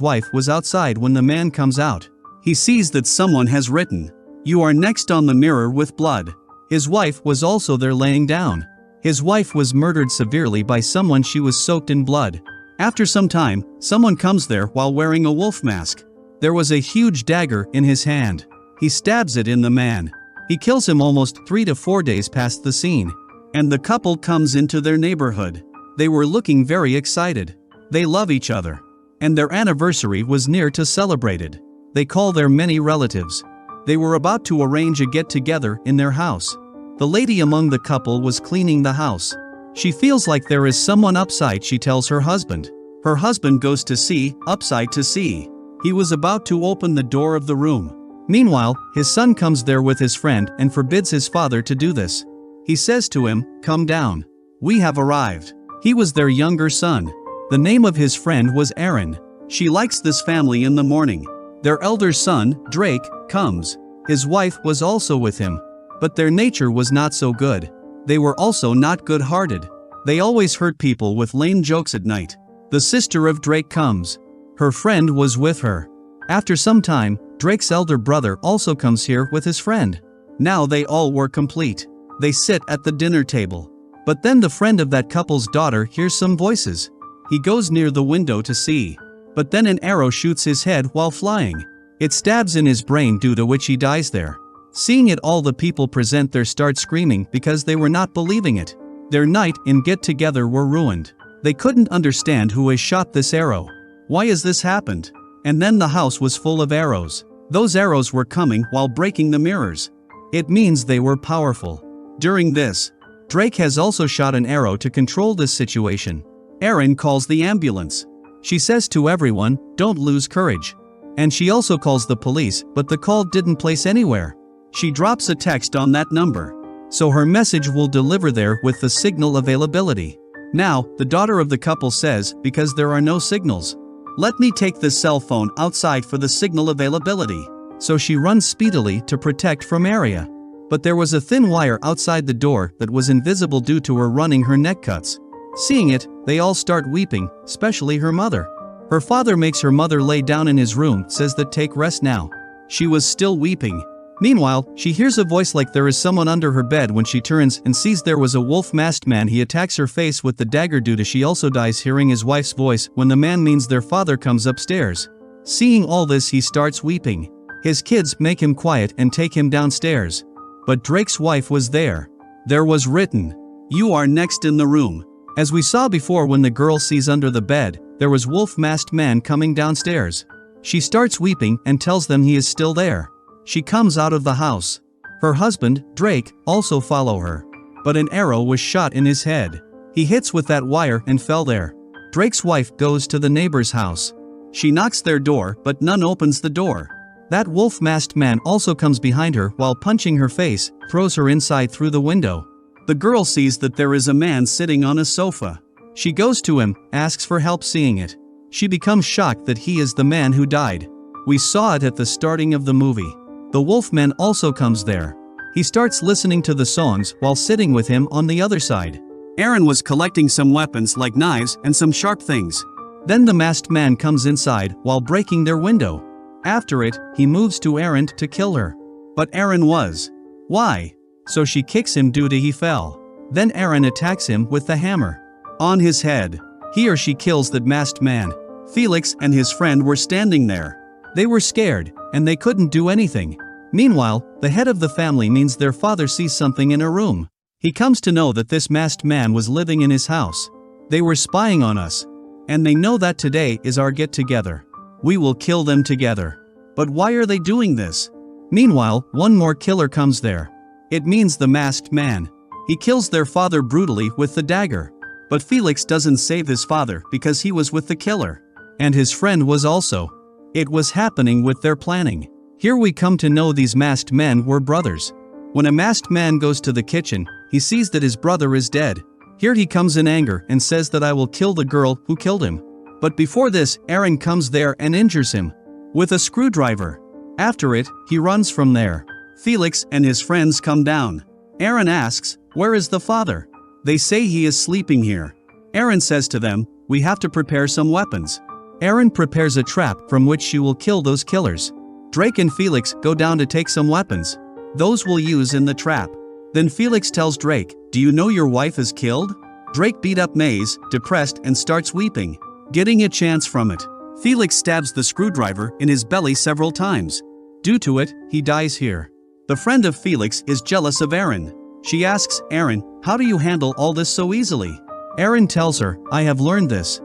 wife was outside when the man comes out. He sees that someone has written, "You are next on the mirror with blood." His wife was also there laying down. His wife was murdered severely by someone. She was soaked in blood. After some time, someone comes there while wearing a wolf mask. There was a huge dagger in his hand. He stabs it in the man. He kills him almost 3 to 4 days past the scene. And the couple comes into their neighborhood. They were looking very excited. They love each other. And their anniversary was near to celebrated. They call their many relatives. They were about to arrange a get-together in their house. The lady among the couple was cleaning the house. She feels like there is someone upside. She tells her husband. Her husband goes to see, upside to see. He was about to open the door of the room. Meanwhile, his son comes there with his friend and forbids his father to do this. He says to him, "Come down. We have arrived." He was their younger son. The name of his friend was Aaron. She likes this family. In the morning, their elder son, Drake, comes. His wife was also with him. But their nature was not so good. They were also not good-hearted. They always hurt people with lame jokes at night. The sister of Drake comes. Her friend was with her. After some time, Drake's elder brother also comes here with his friend. Now they all were complete. They sit at the dinner table. But then the friend of that couple's daughter hears some voices. He goes near the window to see. But then an arrow shoots his head while flying. It stabs in his brain, due to which he dies there. Seeing it, all the people present there start screaming because they were not believing it. Their night in get-together were ruined. They couldn't understand who has shot this arrow. Why has this happened? And then the house was full of arrows. Those arrows were coming while breaking the mirrors. It means they were powerful. During this, Drake has also shot an arrow to control this situation. Aaron calls the ambulance. She says to everyone, "Don't lose courage." And she also calls the police, but the call didn't place anywhere. She drops a text on that number. So her message will deliver there with the signal availability. Now, the daughter of the couple says, "Because there are no signals. Let me take the cell phone outside for the signal availability." So she runs speedily to protect from area. But there was a thin wire outside the door that was invisible due to her running. Her neck cuts. Seeing it, they all start weeping, especially her mother. Her father makes her mother lay down in his room, says that take rest now. She was still weeping. Meanwhile, she hears a voice like there is someone under her bed. When she turns and sees there was a wolf-masked man, he attacks her face with the dagger. Due to she also dies hearing his wife's voice. When the man means their father comes upstairs. Seeing all this, he starts weeping. His kids make him quiet and take him downstairs. But Drake's wife was there. There was written, "You are next in the room." As we saw before, when the girl sees under the bed, there was wolf-masked man coming downstairs. She starts weeping and tells them he is still there. She comes out of the house. Her husband, Drake, also follow her. But an arrow was shot in his head. He hits with that wire and fell there. Drake's wife goes to the neighbor's house. She knocks their door, but none opens the door. That wolf-masked man also comes behind her while punching her face, throws her inside through the window. The girl sees that there is a man sitting on a sofa. She goes to him, asks for help. Seeing it, she becomes shocked that he is the man who died. We saw it at the starting of the movie. The wolfman also comes there. He starts listening to the songs while sitting with him on the other side. Aaron was collecting some weapons like knives and some sharp things. Then the masked man comes inside while breaking their window. After it, he moves to Aaron to kill her. But Aaron was. Why? So she kicks him due to he fell. Then Aaron attacks him with the hammer on his head. He or she kills that masked man. Felix and his friend were standing there. They were scared, and they couldn't do anything. Meanwhile, the head of the family means their father sees something in her room. He comes to know that this masked man was living in his house. They were spying on us. And they know that today is our get-together. We will kill them together. But why are they doing this? Meanwhile, one more killer comes there. It means the masked man. He kills their father brutally with the dagger. But Felix doesn't save his father because he was with the killer. And his friend was also. It was happening with their planning. Here we come to know these masked men were brothers. When a masked man goes to the kitchen, he sees that his brother is dead. Here he comes in anger and says that I will kill the girl who killed him. But before this, Aaron comes there and injures him with a screwdriver. After it, he runs from there. Felix and his friends come down. Aaron asks, "Where is the father?" They say he is sleeping here. Aaron says to them, "We have to prepare some weapons." Erin prepares a trap from which she will kill those killers. Drake and Felix go down to take some weapons. Those we'll use in the trap. Then Felix tells Drake, "Do you know your wife is killed?" Drake beat up Maze, depressed, and starts weeping, getting a chance from it. Felix stabs the screwdriver in his belly several times. Due to it, he dies here. The friend of Felix is jealous of Erin. She asks Erin, "How do you handle all this so easily?" Erin tells her, "I have learned this.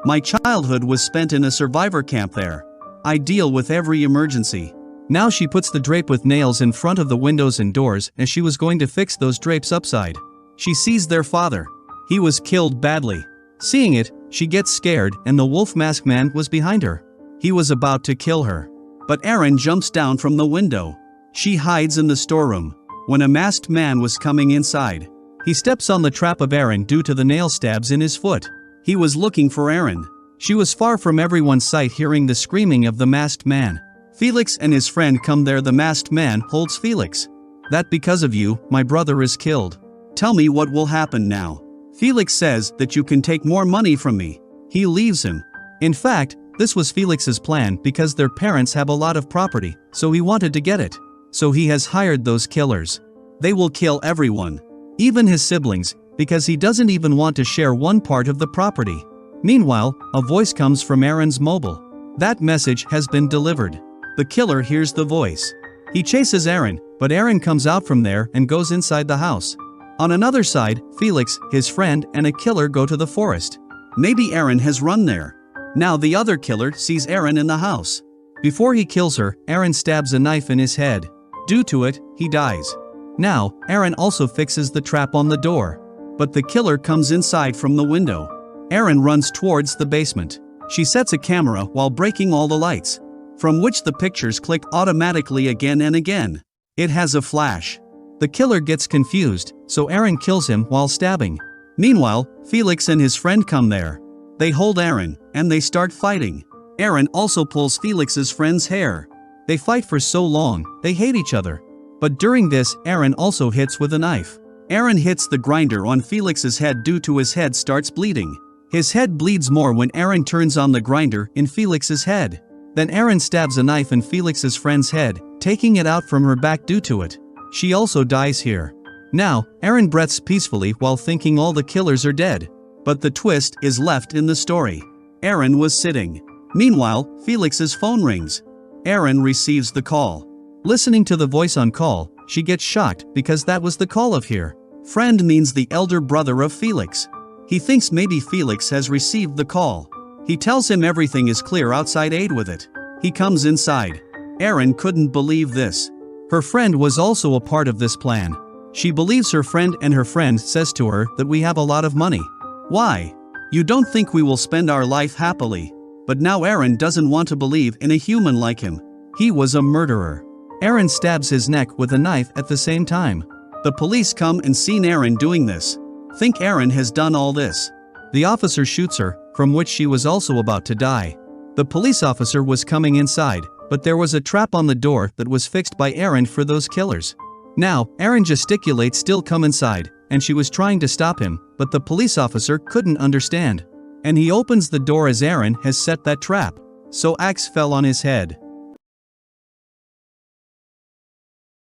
My childhood was spent in a survivor camp there. I deal with every emergency." Now she puts the drape with nails in front of the windows and doors as she was going to fix those drapes upside. She sees their father. He was killed badly. Seeing it, she gets scared and the wolf mask man was behind her. He was about to kill her. But Erin jumps down from the window. She hides in the storeroom. When a masked man was coming inside, he steps on the trap of Erin due to the nail stabs in his foot. He was looking for Erin. She was far from everyone's sight, hearing the screaming of the masked man. Felix and his friend come there. The masked man holds Felix. "That because of you, my brother is killed. Tell me what will happen now." Felix says that you can take more money from me. He leaves him. In fact, this was Felix's plan because their parents have a lot of property, so he wanted to get it. So he has hired those killers. They will kill everyone, even his siblings, because he doesn't even want to share one part of the property. Meanwhile, a voice comes from Erin's mobile. That message has been delivered. The killer hears the voice. He chases Erin, but Erin comes out from there and goes inside the house. On another side, Felix, his friend, and a killer go to the forest. Maybe Erin has run there. Now the other killer sees Erin in the house. Before he kills her, Erin stabs a knife in his head. Due to it, he dies. Now, Erin also fixes the trap on the door. But the killer comes inside from the window. Erin runs towards the basement. She sets a camera while breaking all the lights, from which the pictures click automatically again and again. It has a flash. The killer gets confused, so Erin kills him while stabbing. Meanwhile, Felix and his friend come there. They hold Erin, and they start fighting. Erin also pulls Felix's friend's hair. They fight for so long, they hate each other. But during this, Erin also hits with a knife. Erin hits the grinder on Felix's head due to his head starts bleeding. His head bleeds more when Erin turns on the grinder in Felix's head. Then Erin stabs a knife in Felix's friend's head, taking it out from her back due to it. She also dies here. Now, Erin breathes peacefully while thinking all the killers are dead. But the twist is left in the story. Erin was sitting. Meanwhile, Felix's phone rings. Erin receives the call. Listening to the voice on call, she gets shocked because that was the call of here. Friend means the elder brother of Felix. He thinks maybe Felix has received the call. He tells him everything is clear outside, aid with it. He comes inside. Erin couldn't believe this. Her friend was also a part of this plan. She believes her friend, and her friend says to her that we have a lot of money. Why? You don't think we will spend our life happily? But now Erin doesn't want to believe in a human like him. He was a murderer. Erin stabs his neck with a knife at the same time. The police come and see Erin doing this. Think Erin has done all this. The officer shoots her, from which she was also about to die. The police officer was coming inside, but there was a trap on the door that was fixed by Erin for those killers. Now, Erin gesticulates still come inside, and she was trying to stop him, but the police officer couldn't understand. And he opens the door as Erin has set that trap. So axe fell on his head.